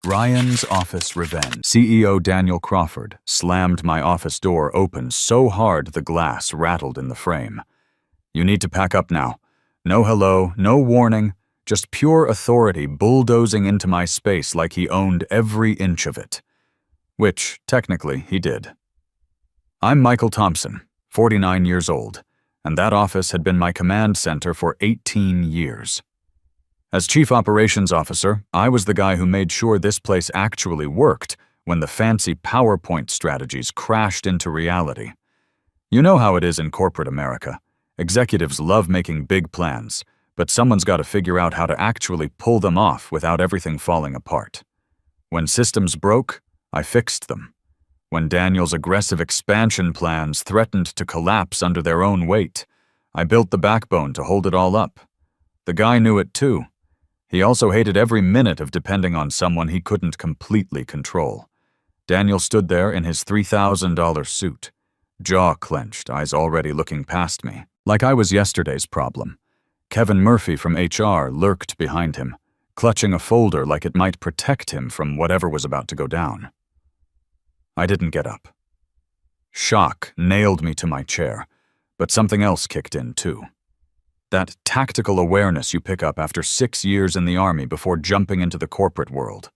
Ryan's Office Revenge. CEO Daniel Crawford slammed my office door open so hard the glass rattled in the frame. "You need to pack up now. No hello, no warning, just pure authority bulldozing into my space like he owned every inch of it." Which, technically, he did. I'm Michael Thompson, 49 years old, and that office had been my command center for 18 years. As Chief Operations Officer, I was the guy who made sure this place actually worked when the fancy PowerPoint strategies crashed into reality. You know how it is in corporate America. Executives love making big plans, but someone's got to figure out how to actually pull them off without everything falling apart. When systems broke, I fixed them. When Daniel's aggressive expansion plans threatened to collapse under their own weight, I built the backbone to hold it all up. The guy knew it too. He also hated every minute of depending on someone he couldn't completely control. Daniel stood there in his $3,000 suit, jaw clenched, eyes already looking past me, like I was yesterday's problem. Kevin Murphy from HR lurked behind him, clutching a folder like it might protect him from whatever was about to go down. I didn't get up. Shock nailed me to my chair, but something else kicked in too. That tactical awareness you pick up after 6 years in the Army before jumping into the corporate world.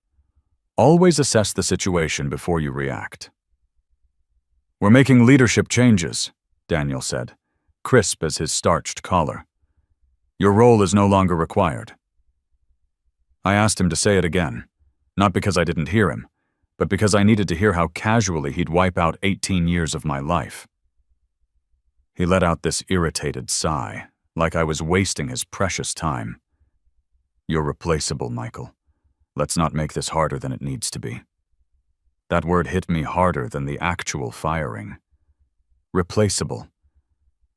Always assess the situation before you react. "We're making leadership changes," Daniel said, crisp as his starched collar. "Your role is no longer required." I asked him to say it again, not because I didn't hear him, but because I needed to hear how casually he'd wipe out 18 years of my life. He let out this irritated sigh, like I was wasting his precious time. "You're replaceable, Michael. Let's not make this harder than it needs to be." That word hit me harder than the actual firing. Replaceable.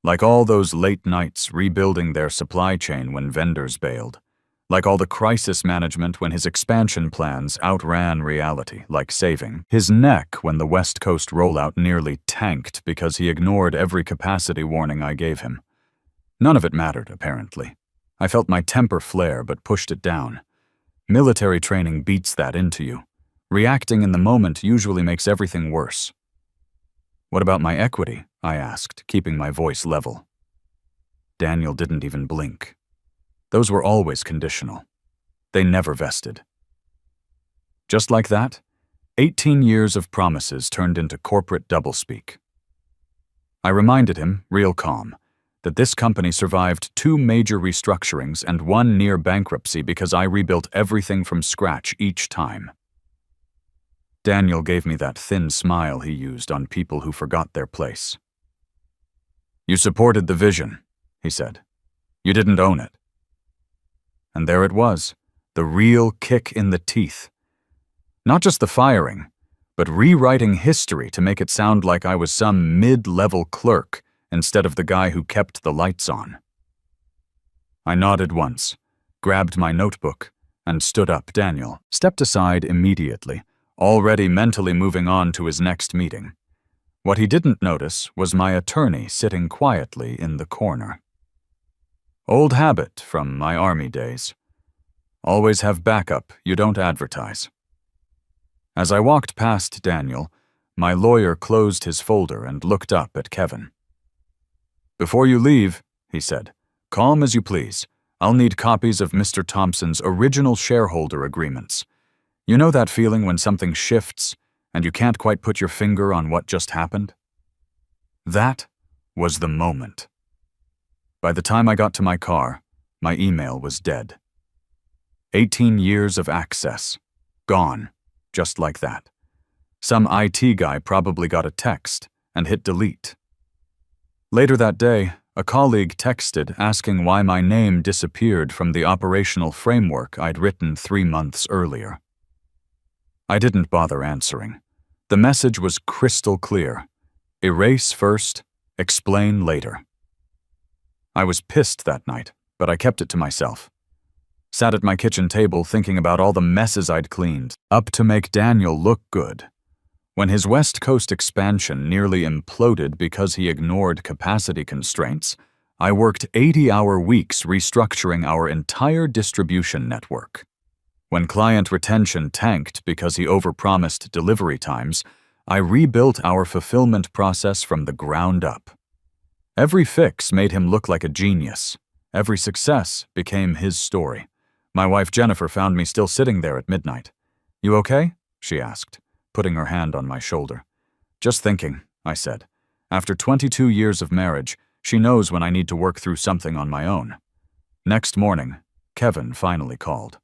Like all those late nights rebuilding their supply chain when vendors bailed. Like all the crisis management when his expansion plans outran reality, like saving his neck when the West Coast rollout nearly tanked because he ignored every capacity warning I gave him. None of it mattered, apparently. I felt my temper flare but pushed it down. Military training beats that into you. Reacting in the moment usually makes everything worse. "What about my equity?" I asked, keeping my voice level. Daniel didn't even blink. Those were always conditional. They never vested. Just like that, 18 years of promises turned into corporate doublespeak. I reminded him, real calm, that this company survived 2 major restructurings and 1 near bankruptcy because I rebuilt everything from scratch each time. Daniel gave me that thin smile he used on people who forgot their place. "You supported the vision," he said. "You didn't own it." And there it was, the real kick in the teeth. Not just the firing, but rewriting history to make it sound like I was some mid-level clerk instead of the guy who kept the lights on. I nodded once, grabbed my notebook, and stood up. Daniel stepped aside immediately, already mentally moving on to his next meeting. What he didn't notice was my attorney sitting quietly in the corner. Old habit from my Army days. Always have backup you don't advertise. As I walked past Daniel, my lawyer closed his folder and looked up at Kevin. "Before you leave," he said, "calm as you please. I'll need copies of Mr. Thompson's original shareholder agreements. You know that feeling when something shifts and you can't quite put your finger on what just happened?" That was the moment. By the time I got to my car, my email was dead. 18 years of access. Gone, just like that. Some IT guy probably got a text and hit delete. Later that day, a colleague texted asking why my name disappeared from the operational framework I'd written 3 months earlier. I didn't bother answering. The message was crystal clear. Erase first, explain later. I was pissed that night, but I kept it to myself. Sat at my kitchen table thinking about all the messes I'd cleaned up to make Daniel look good. When his West Coast expansion nearly imploded because he ignored capacity constraints, I worked 80-hour weeks restructuring our entire distribution network. When client retention tanked because he overpromised delivery times, I rebuilt our fulfillment process from the ground up. Every fix made him look like a genius. Every success became his story. My wife Jennifer found me still sitting there at midnight. "You okay?" she asked, putting her hand on my shoulder. "Just thinking," I said. After 22 years of marriage, she knows when I need to work through something on my own. Next morning, Kevin finally called.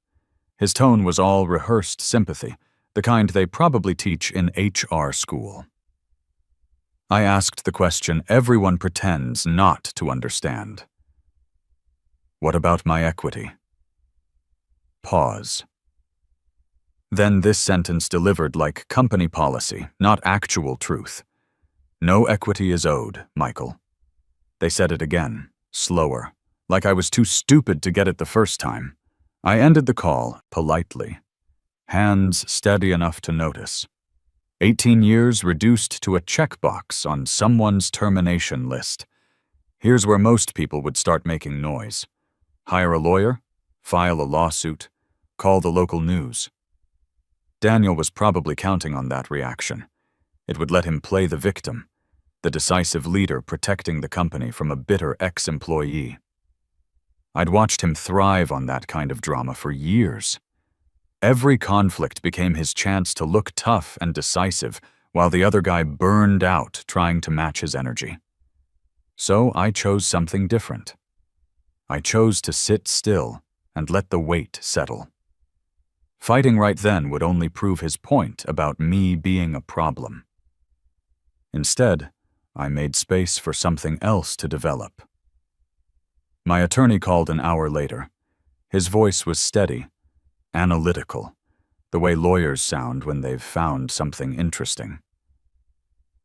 His tone was all rehearsed sympathy, the kind they probably teach in HR school. I asked the question everyone pretends not to understand. "What about my equity?" Pause. Then this sentence delivered like company policy, not actual truth. "No equity is owed, Michael." They said it again, slower, like I was too stupid to get it the first time. I ended the call politely, hands steady enough to notice. 18 years reduced to a checkbox on someone's termination list. Here's where most people would start making noise. Hire a lawyer, file a lawsuit, call the local news. Daniel was probably counting on that reaction. It would let him play the victim, the decisive leader protecting the company from a bitter ex-employee. I'd watched him thrive on that kind of drama for years. Every conflict became his chance to look tough and decisive while the other guy burned out trying to match his energy. So I chose something different. I chose to sit still and let the weight settle. Fighting right then would only prove his point about me being a problem. Instead, I made space for something else to develop. My attorney called an hour later. His voice was steady, analytical, the way lawyers sound when they've found something interesting.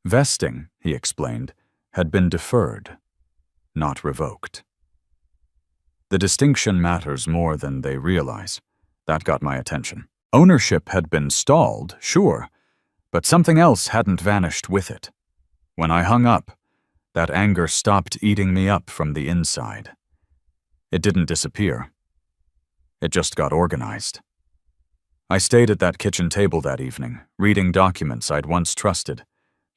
Vesting, he explained, had been deferred, not revoked. The distinction matters more than they realize. That got my attention. Ownership had been stalled, sure, but something else hadn't vanished with it. When I hung up, that anger stopped eating me up from the inside. It didn't disappear. It just got organized. I stayed at that kitchen table that evening, reading documents I'd once trusted,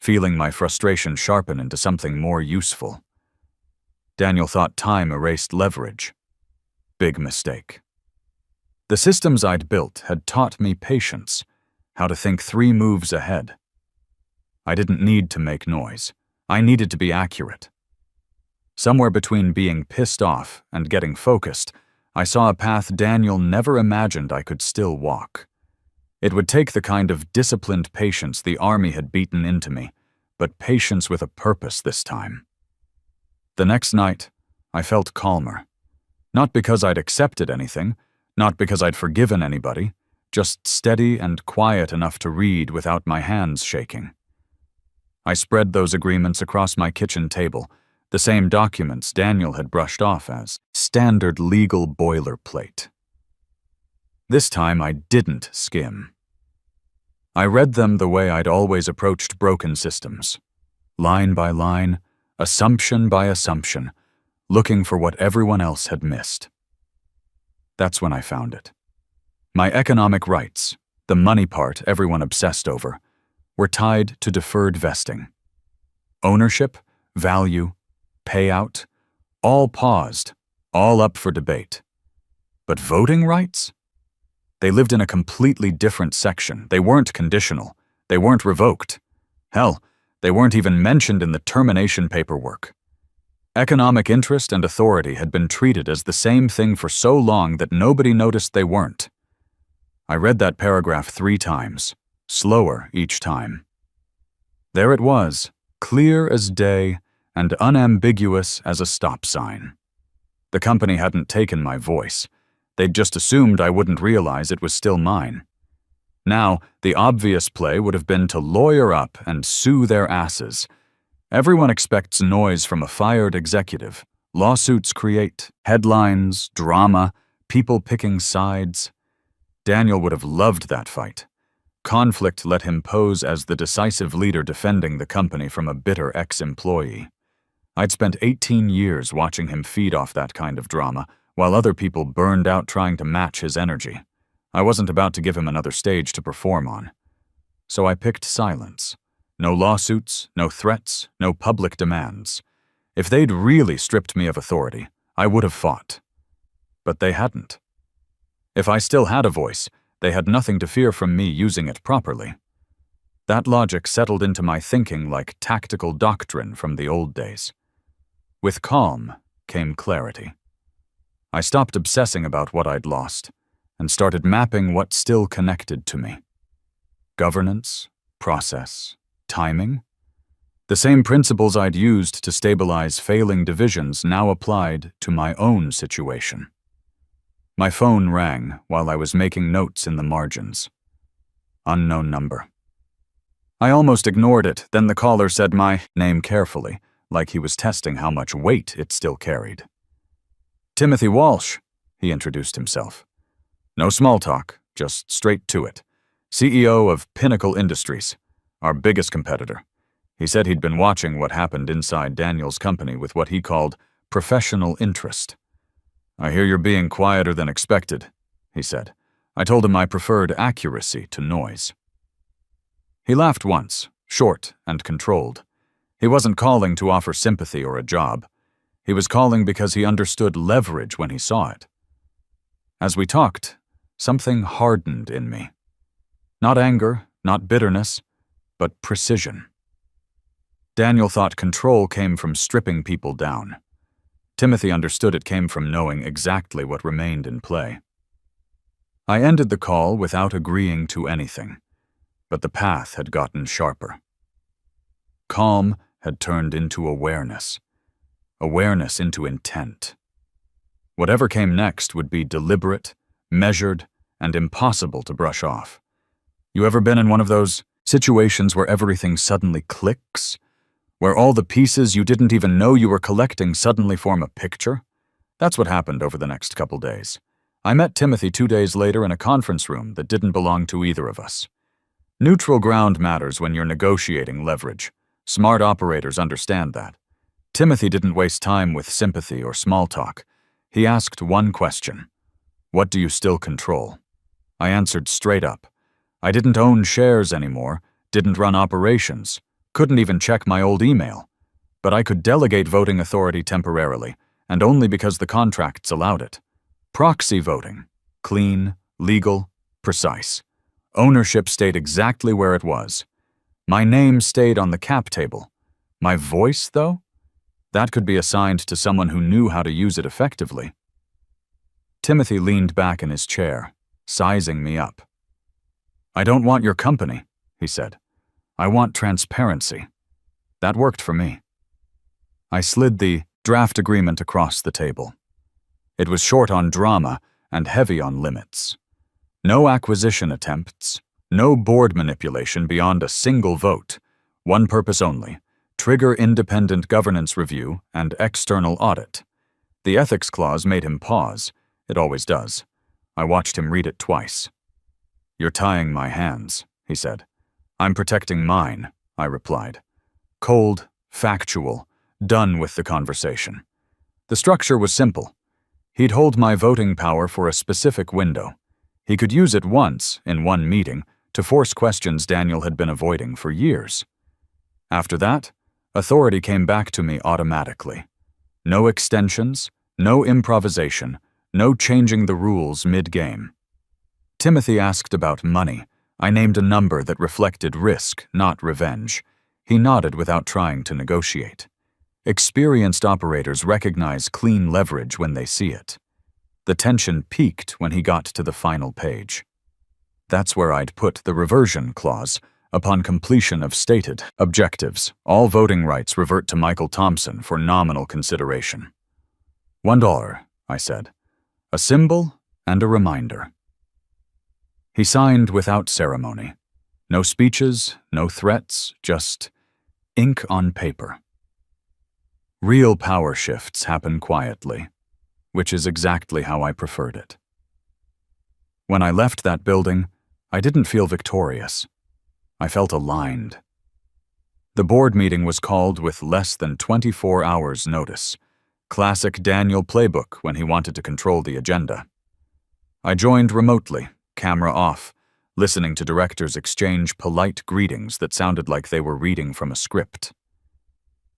feeling my frustration sharpen into something more useful. Daniel thought time erased leverage. Big mistake. The systems I'd built had taught me patience, how to think 3 moves ahead. I didn't need to make noise. I needed to be accurate. Somewhere between being pissed off and getting focused, I saw a path Daniel never imagined I could still walk. It would take the kind of disciplined patience the army had beaten into me, but patience with a purpose this time. The next night, I felt calmer. Not because I'd accepted anything, not because I'd forgiven anybody, just steady and quiet enough to read without my hands shaking. I spread those agreements across my kitchen table, the same documents Daniel had brushed off as standard legal boilerplate. This time I didn't skim. I read them the way I'd always approached broken systems, line by line, assumption by assumption, looking for what everyone else had missed. That's when I found it. My economic rights, the money part everyone obsessed over, were tied to deferred vesting. Ownership, value, payout, all paused, all up for debate. But voting rights? They lived in a completely different section. They weren't conditional. They weren't revoked. Hell, they weren't even mentioned in the termination paperwork. Economic interest and authority had been treated as the same thing for so long that nobody noticed they weren't. I read that paragraph 3 times, slower each time. There it was, clear as day and unambiguous as a stop sign. The company hadn't taken my voice. They'd just assumed I wouldn't realize it was still mine. Now, the obvious play would have been to lawyer up and sue their asses. Everyone expects noise from a fired executive. Lawsuits create headlines, drama, people picking sides. Daniel would have loved that fight. Conflict let him pose as the decisive leader defending the company from a bitter ex-employee. I'd spent 18 years watching him feed off that kind of drama, while other people burned out trying to match his energy. I wasn't about to give him another stage to perform on. So I picked silence. No lawsuits, no threats, no public demands. If they'd really stripped me of authority, I would have fought. But they hadn't. If I still had a voice, they had nothing to fear from me using it properly. That logic settled into my thinking like tactical doctrine from the old days. With calm came clarity. I stopped obsessing about what I'd lost and started mapping what still connected to me. Governance, process, timing. The same principles I'd used to stabilize failing divisions now applied to my own situation. My phone rang while I was making notes in the margins. Unknown number. I almost ignored it, then the caller said my name carefully, like he was testing how much weight it still carried. Timothy Walsh, he introduced himself. No small talk, just straight to it. CEO of Pinnacle Industries, our biggest competitor. He said he'd been watching what happened inside Daniel's company with what he called professional interest. I hear you're being quieter than expected, he said. I told him I preferred accuracy to noise. He laughed once, short and controlled. He wasn't calling to offer sympathy or a job. He was calling because he understood leverage when he saw it. As we talked, something hardened in me. Not anger, not bitterness, but precision. Daniel thought control came from stripping people down. Timothy understood it came from knowing exactly what remained in play. I ended the call without agreeing to anything, but the path had gotten sharper. Calm had turned into awareness. Awareness into intent. Whatever came next would be deliberate, measured, and impossible to brush off. You ever been in one of those situations where everything suddenly clicks? Where all the pieces you didn't even know you were collecting suddenly form a picture? That's what happened over the next couple days. I met Timothy 2 days later in a conference room that didn't belong to either of us. Neutral ground matters when you're negotiating leverage. Smart operators understand that. Timothy didn't waste time with sympathy or small talk. He asked one question. What do you still control? I answered straight up. I didn't own shares anymore, didn't run operations, couldn't even check my old email. But I could delegate voting authority temporarily, and only because the contracts allowed it. Proxy voting. Clean, legal, precise. Ownership stayed exactly where it was. My name stayed on the cap table. My voice, though? That could be assigned to someone who knew how to use it effectively. Timothy leaned back in his chair, sizing me up. I don't want your company, he said. I want transparency. That worked for me. I slid the draft agreement across the table. It was short on drama and heavy on limits. No acquisition attempts, no board manipulation beyond a single vote, one purpose only, trigger independent governance review and external audit. The ethics clause made him pause. It always does. I watched him read it twice. You're tying my hands, he said. I'm protecting mine, I replied. Cold, factual, done with the conversation. The structure was simple. He'd hold my voting power for a specific window. He could use it once, in one meeting, to force questions Daniel had been avoiding for years. After that, authority came back to me automatically. No extensions, no improvisation, no changing the rules mid-game. Timothy asked about money. I named a number that reflected risk, not revenge. He nodded without trying to negotiate. Experienced operators recognize clean leverage when they see it. The tension peaked when he got to the final page. That's where I'd put the reversion clause. Upon completion of stated objectives, all voting rights revert to Michael Thompson for nominal consideration. $1, I said. A symbol and a reminder. He signed without ceremony. No speeches, no threats, just ink on paper. Real power shifts happen quietly, which is exactly how I preferred it. When I left that building, I didn't feel victorious. I felt aligned. The board meeting was called with less than 24 hours' notice. Classic Daniel playbook when he wanted to control the agenda. I joined remotely, camera off, listening to directors exchange polite greetings that sounded like they were reading from a script.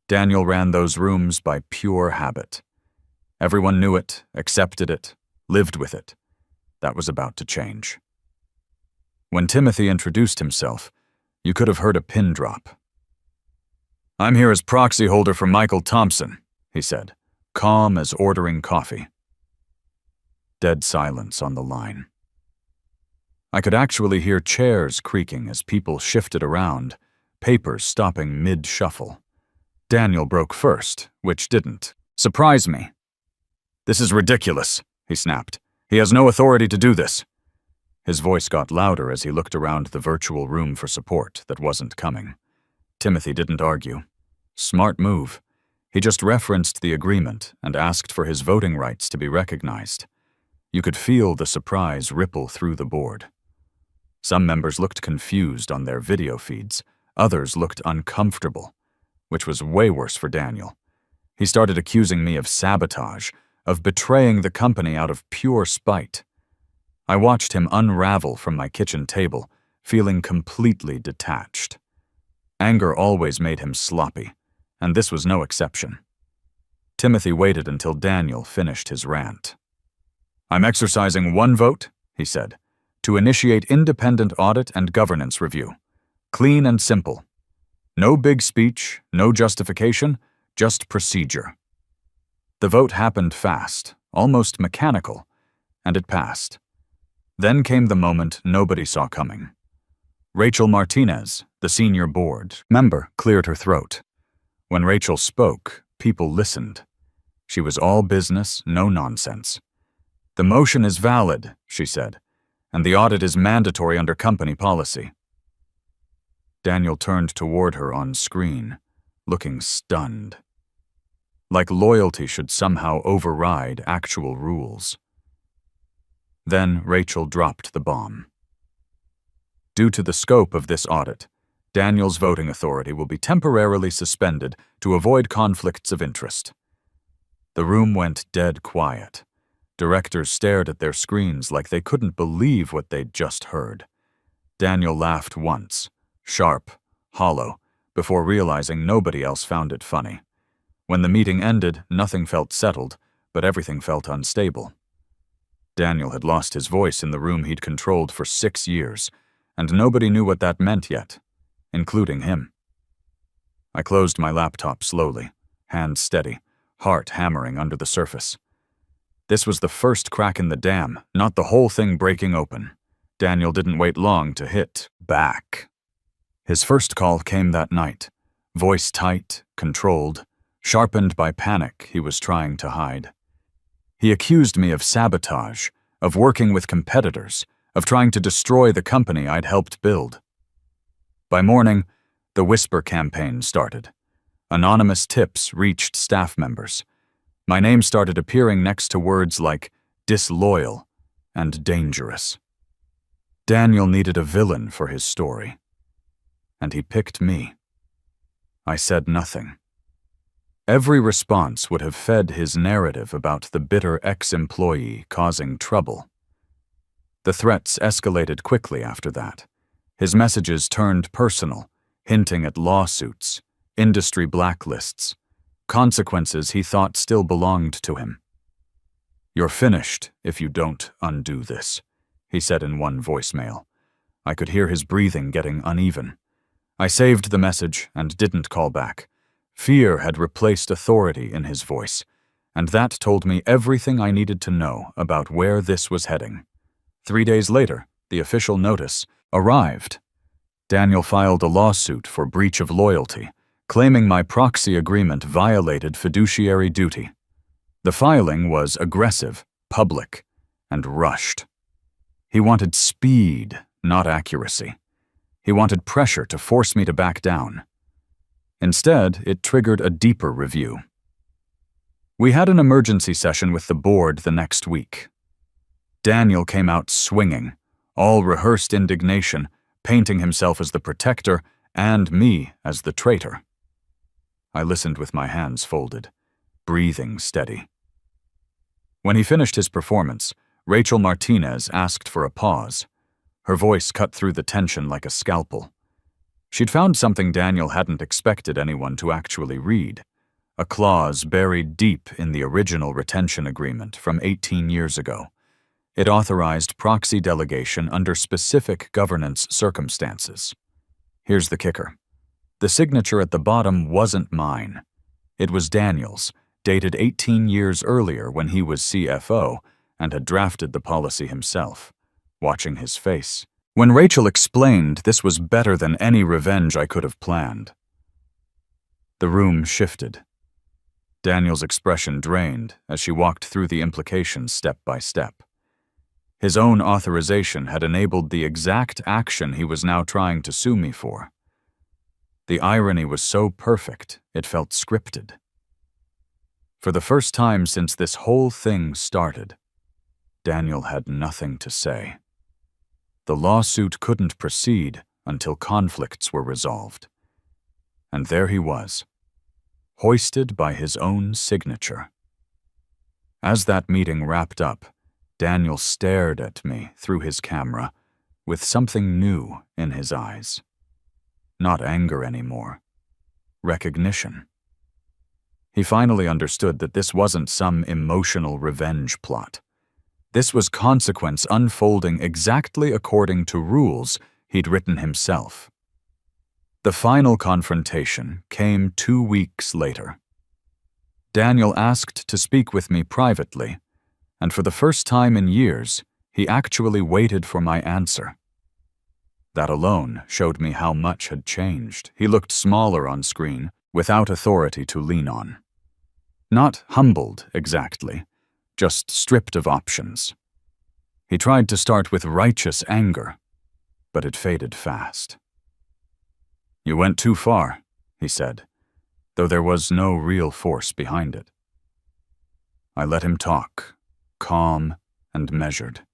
Daniel ran those rooms by pure habit. Everyone knew it, accepted it, lived with it. That was about to change. When Timothy introduced himself, you could have heard a pin drop. "I'm here as proxy holder for Michael Thompson," he said, calm as ordering coffee. Dead silence on the line. I could actually hear chairs creaking as people shifted around, papers stopping mid-shuffle. Daniel broke first, which didn't surprise me. "This is ridiculous," he snapped. "He has no authority to do this." His voice got louder as he looked around the virtual room for support that wasn't coming. Timothy didn't argue. Smart move. He just referenced the agreement and asked for his voting rights to be recognized. You could feel the surprise ripple through the board. Some members looked confused on their video feeds. Others looked uncomfortable, which was way worse for Daniel. He started accusing me of sabotage, of betraying the company out of pure spite. I watched him unravel from my kitchen table, feeling completely detached. Anger always made him sloppy, and this was no exception. Timothy waited until Daniel finished his rant. "I'm exercising one vote," he said, "to initiate independent audit and governance review. Clean and simple. No big speech, no justification, just procedure." The vote happened fast, almost mechanical, and it passed. Then came the moment nobody saw coming. Rachel Martinez, the senior board member, cleared her throat. When Rachel spoke, people listened. She was all business, no nonsense. "The motion is valid," she said, "and the audit is mandatory under company policy." Daniel turned toward her on screen, looking stunned. Like loyalty should somehow override actual rules. Then Rachel dropped the bomb. Due to the scope of this audit, Daniel's voting authority will be temporarily suspended to avoid conflicts of interest. The room went dead quiet. Directors stared at their screens like they couldn't believe what they'd just heard. Daniel laughed once, sharp, hollow, before realizing nobody else found it funny. When the meeting ended, nothing felt settled, but everything felt unstable. Daniel had lost his voice in the room he'd controlled for 6 years, and nobody knew what that meant yet, including him. I closed my laptop slowly, hands steady, heart hammering under the surface. This was the first crack in the dam, not the whole thing breaking open. Daniel didn't wait long to hit back. His first call came that night, voice tight, controlled, sharpened by panic he was trying to hide. He accused me of sabotage, of working with competitors, of trying to destroy the company I'd helped build. By morning, the whisper campaign started. Anonymous tips reached staff members. My name started appearing next to words like disloyal and dangerous. Daniel needed a villain for his story, and he picked me. I said nothing. Every response would have fed his narrative about the bitter ex-employee causing trouble. The threats escalated quickly after that. His messages turned personal, hinting at lawsuits, industry blacklists, consequences he thought still belonged to him. "You're finished if you don't undo this," he said in one voicemail. I could hear his breathing getting uneven. I saved the message and didn't call back. Fear had replaced authority in his voice, and that told me everything I needed to know about where this was heading. 3 days later, the official notice arrived. Daniel filed a lawsuit for breach of loyalty, claiming my proxy agreement violated fiduciary duty. The filing was aggressive, public, and rushed. He wanted speed, not accuracy. He wanted pressure to force me to back down. Instead, it triggered a deeper review. We had an emergency session with the board the next week. Daniel came out swinging, all rehearsed indignation, painting himself as the protector and me as the traitor. I listened with my hands folded, breathing steady. When he finished his performance, Rachel Martinez asked for a pause. Her voice cut through the tension like a scalpel. She'd found something Daniel hadn't expected anyone to actually read, a clause buried deep in the original retention agreement from 18 years ago. It authorized proxy delegation under specific governance circumstances. Here's the kicker. The signature at the bottom wasn't mine. It was Daniel's, dated 18 years earlier when he was CFO and had drafted the policy himself, watching his face. When Rachel explained this was better than any revenge I could have planned. The room shifted. Daniel's expression drained as she walked through the implications step by step. His own authorization had enabled the exact action he was now trying to sue me for. The irony was so perfect, it felt scripted. For the first time since this whole thing started, Daniel had nothing to say. The lawsuit couldn't proceed until conflicts were resolved. And there he was, hoisted by his own signature. As that meeting wrapped up, Daniel stared at me through his camera with something new in his eyes. Not anger anymore. Recognition. He finally understood that this wasn't some emotional revenge plot. This was consequence unfolding exactly according to rules he'd written himself. The final confrontation came 2 weeks later. Daniel asked to speak with me privately, and for the first time in years, he actually waited for my answer. That alone showed me how much had changed. He looked smaller on screen, without authority to lean on. Not humbled, exactly, just stripped of options. He tried to start with righteous anger, but it faded fast. "You went too far," he said, though there was no real force behind it. I let him talk, calm and measured,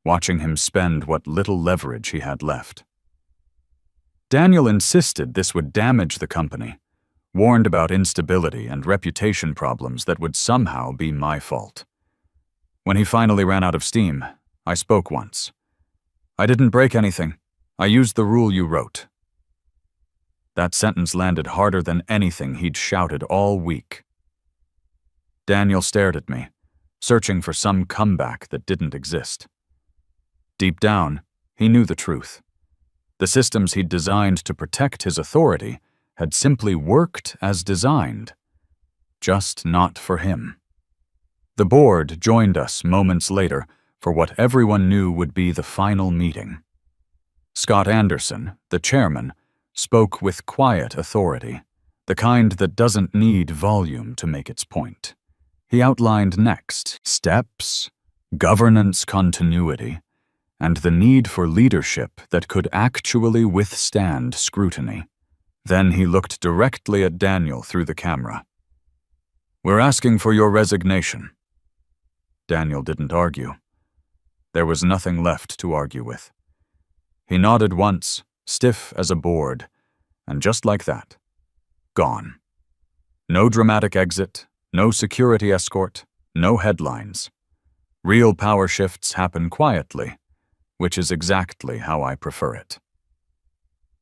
watching him spend what little leverage he had left. Daniel insisted this would damage the company, warned about instability and reputation problems that would somehow be my fault. When he finally ran out of steam, I spoke once. "I didn't break anything. I used the rule you wrote." That sentence landed harder than anything he'd shouted all week. Daniel stared at me, searching for some comeback that didn't exist. Deep down, he knew the truth. The systems he'd designed to protect his authority had simply worked as designed, just not for him. The board joined us moments later for what everyone knew would be the final meeting. Scott Anderson, the chairman, spoke with quiet authority, the kind that doesn't need volume to make its point. He outlined next steps, governance continuity, and the need for leadership that could actually withstand scrutiny. Then he looked directly at Daniel through the camera. "We're asking for your resignation." Daniel didn't argue. There was nothing left to argue with. He nodded once, stiff as a board, and just like that, gone. No dramatic exit, no security escort, no headlines. Real power shifts happen quietly, which is exactly how I prefer it.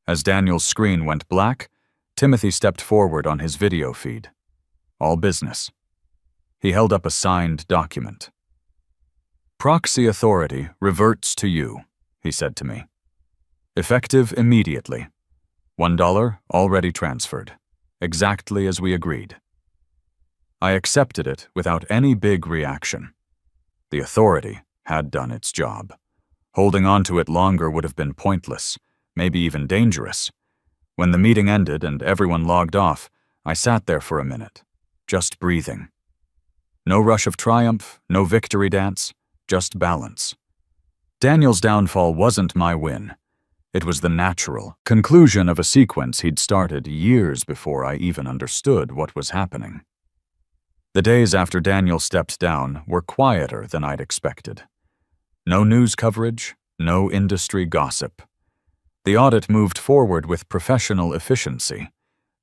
As Daniel's screen went black, Timothy stepped forward on his video feed. All business. He held up a signed document. "Proxy authority reverts to you," he said to me. "Effective immediately. $1 already transferred, exactly as we agreed." I accepted it without any big reaction. The authority had done its job. Holding on to it longer would have been pointless, maybe even dangerous. When the meeting ended and everyone logged off, I sat there for a minute, just breathing. No rush of triumph, no victory dance, just balance. Daniel's downfall wasn't my win. It was the natural conclusion of a sequence he'd started years before I even understood what was happening. The days after Daniel stepped down were quieter than I'd expected. No news coverage, no industry gossip. The audit moved forward with professional efficiency,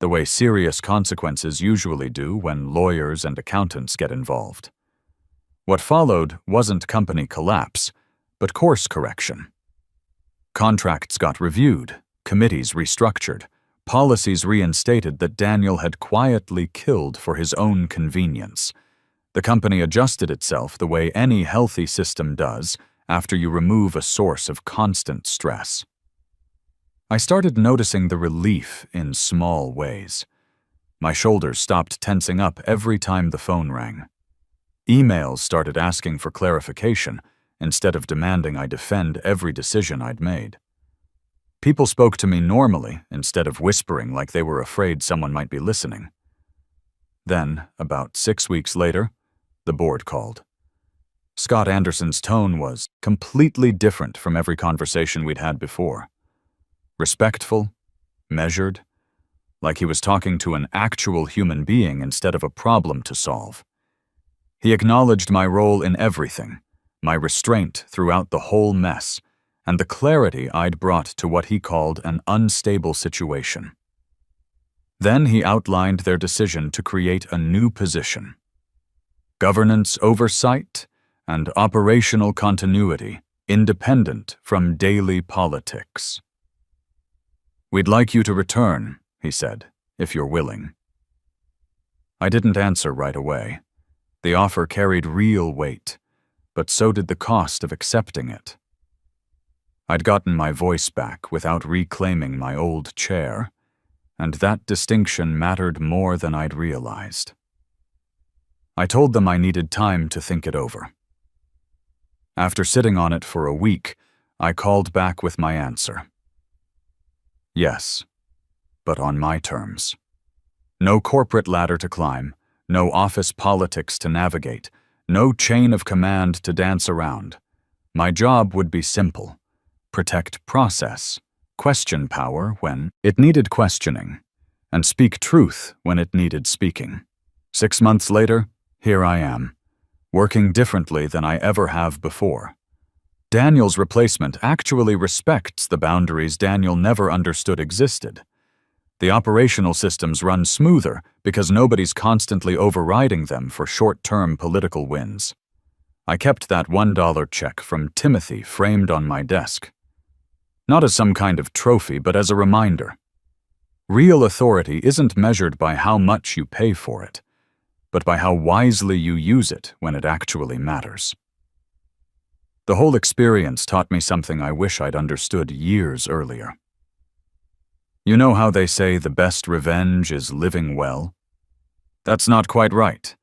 the way serious consequences usually do when lawyers and accountants get involved. What followed wasn't company collapse, but course correction. Contracts got reviewed, committees restructured, policies reinstated that Daniel had quietly killed for his own convenience. The company adjusted itself the way any healthy system does after you remove a source of constant stress. I started noticing the relief in small ways. My shoulders stopped tensing up every time the phone rang. Emails started asking for clarification instead of demanding I defend every decision I'd made. People spoke to me normally instead of whispering like they were afraid someone might be listening. Then, about 6 weeks later, the board called. Scott Anderson's tone was completely different from every conversation we'd had before. Respectful, measured, like he was talking to an actual human being instead of a problem to solve. He acknowledged my role in everything, my restraint throughout the whole mess, and the clarity I'd brought to what he called an unstable situation. Then he outlined their decision to create a new position: governance oversight and operational continuity, independent from daily politics. "We'd like you to return," he said, "if you're willing." I didn't answer right away. The offer carried real weight, but so did the cost of accepting it. I'd gotten my voice back without reclaiming my old chair, and that distinction mattered more than I'd realized. I told them I needed time to think it over. After sitting on it for a week, I called back with my answer. Yes, but on my terms. No corporate ladder to climb, no office politics to navigate, no chain of command to dance around. My job would be simple: protect process, question power when it needed questioning, and speak truth when it needed speaking. 6 months later, here I am, working differently than I ever have before. Daniel's replacement actually respects the boundaries Daniel never understood existed. The operational systems run smoother because nobody's constantly overriding them for short-term political wins. I kept that $1 check from Timothy framed on my desk. Not as some kind of trophy, but as a reminder. Real authority isn't measured by how much you pay for it, but by how wisely you use it when it actually matters. The whole experience taught me something I wish I'd understood years earlier. You know how they say the best revenge is living well? That's not quite right.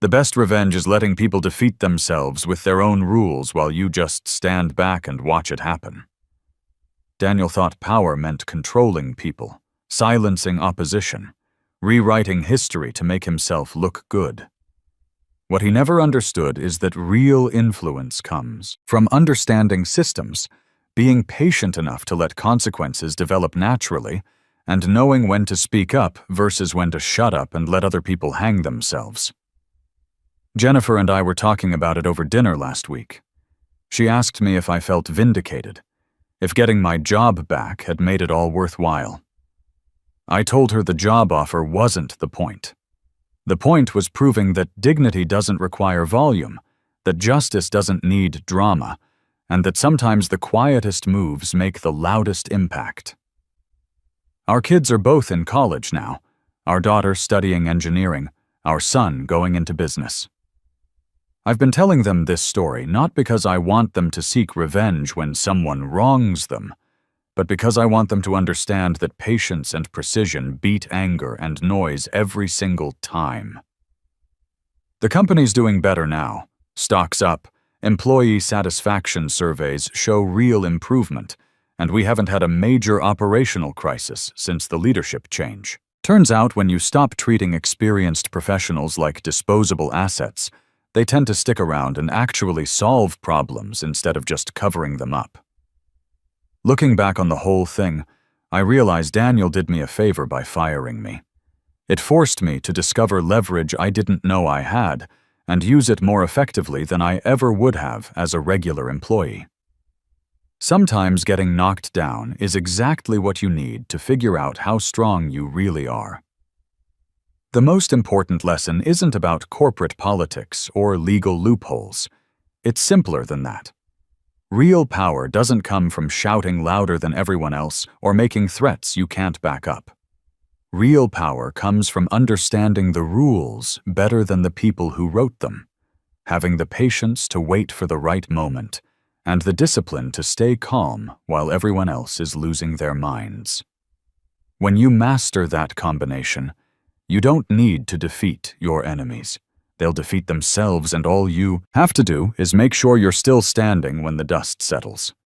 The best revenge is letting people defeat themselves with their own rules while you just stand back and watch it happen. Daniel thought power meant controlling people, silencing opposition, rewriting history to make himself look good. What he never understood is that real influence comes from understanding systems, being patient enough to let consequences develop naturally, and knowing when to speak up versus when to shut up and let other people hang themselves. Jennifer and I were talking about it over dinner last week. She asked me if I felt vindicated, if getting my job back had made it all worthwhile. I told her the job offer wasn't the point. The point was proving that dignity doesn't require volume, that justice doesn't need drama, and that sometimes the quietest moves make the loudest impact. Our kids are both in college now, our daughter studying engineering, our son going into business. I've been telling them this story not because I want them to seek revenge when someone wrongs them, but because I want them to understand that patience and precision beat anger and noise every single time. The company's doing better now. Stock's up, employee satisfaction surveys show real improvement, and we haven't had a major operational crisis since the leadership change. Turns out when you stop treating experienced professionals like disposable assets, they tend to stick around and actually solve problems instead of just covering them up. Looking back on the whole thing, I realized Daniel did me a favor by firing me. It forced me to discover leverage I didn't know I had and use it more effectively than I ever would have as a regular employee. Sometimes getting knocked down is exactly what you need to figure out how strong you really are. The most important lesson isn't about corporate politics or legal loopholes. It's simpler than that. Real power doesn't come from shouting louder than everyone else or making threats you can't back up. Real power comes from understanding the rules better than the people who wrote them, having the patience to wait for the right moment, and the discipline to stay calm while everyone else is losing their minds. When you master that combination, you don't need to defeat your enemies. They'll defeat themselves, and all you have to do is make sure you're still standing when the dust settles.